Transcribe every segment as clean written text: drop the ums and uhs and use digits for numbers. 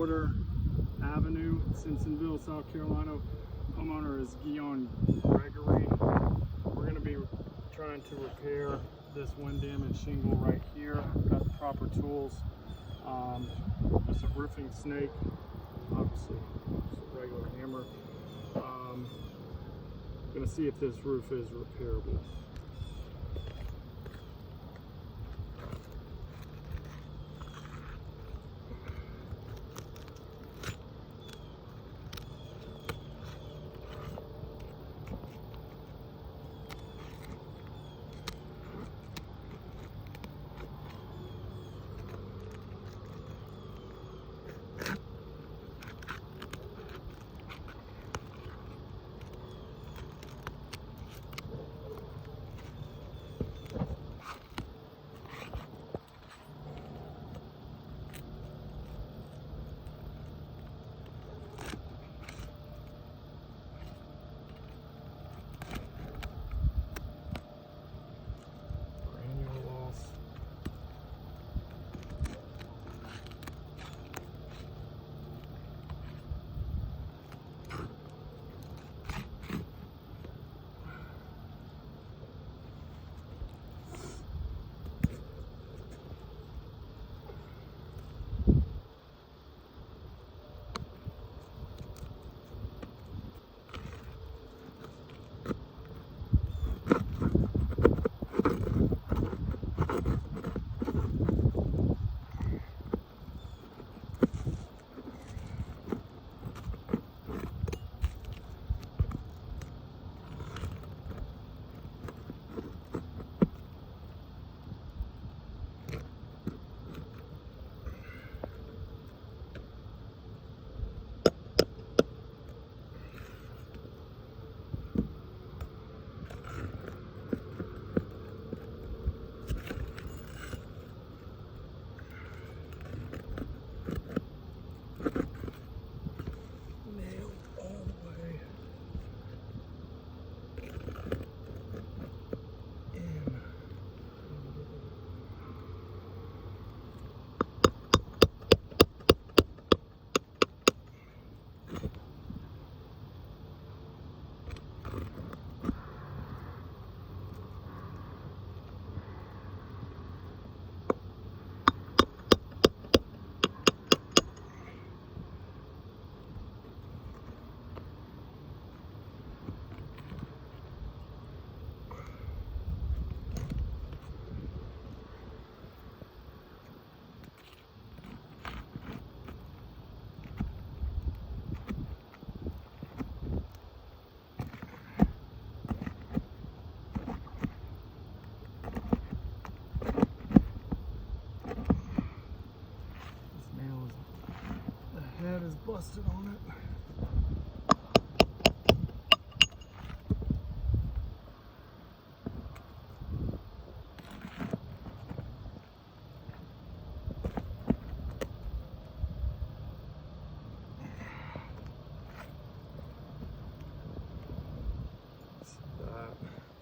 Porter Avenue, Simpsonville, South Carolina. Homeowner is Guion Gregory. We're going to be trying to repair this wind damaged shingle right here. Got the proper tools. Just a roofing snake, obviously just a regular hammer. Going to see if this roof is repairable. Head is busted on it.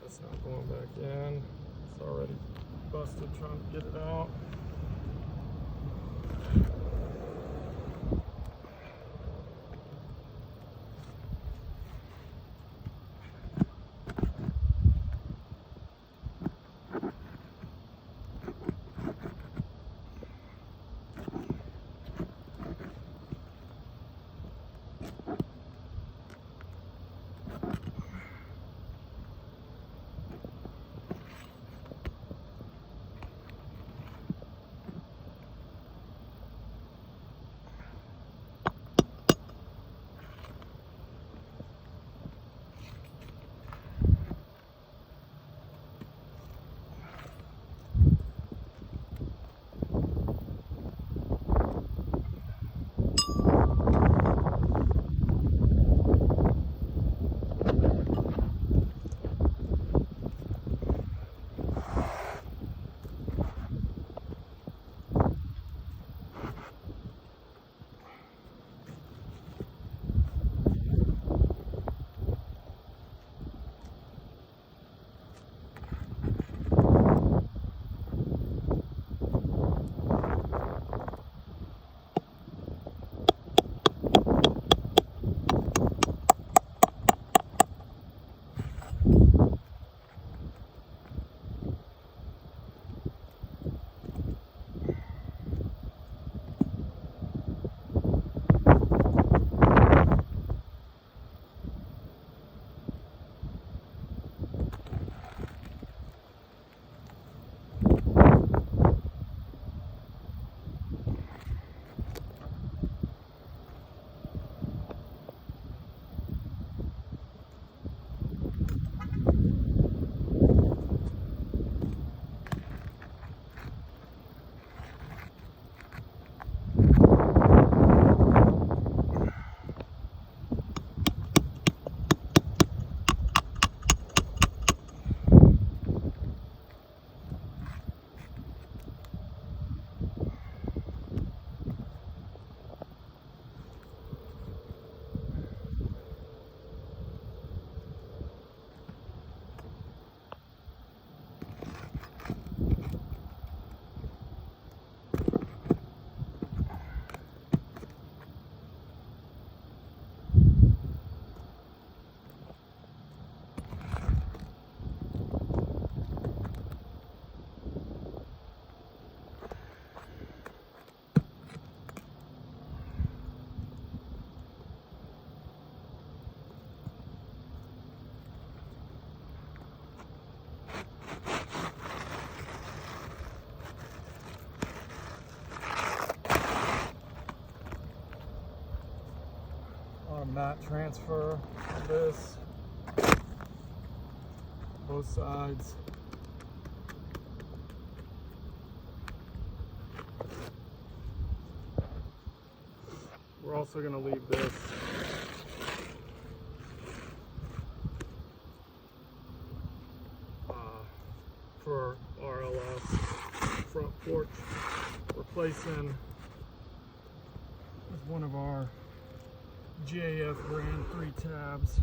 That's not going back in. It's already busted trying to get it out. Mat transfer on this, both sides. We're also going to leave this for RLS front porch, replacing with one of our GAF brand 3 tabs.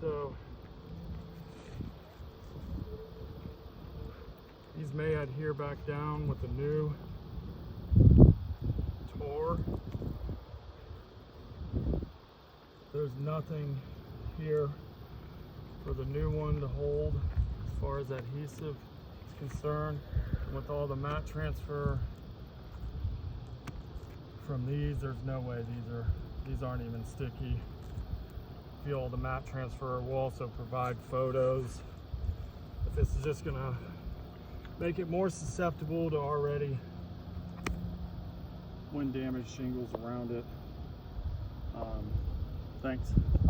So these may adhere back down with the new Tor. There's nothing here for the new one to hold as far as adhesive is concerned. With all the mat transfer from these, there's no way these aren't even sticky. Feel the mat transfer will also provide photos. If this is just gonna make it more susceptible to already wind damaged shingles around it. Thanks.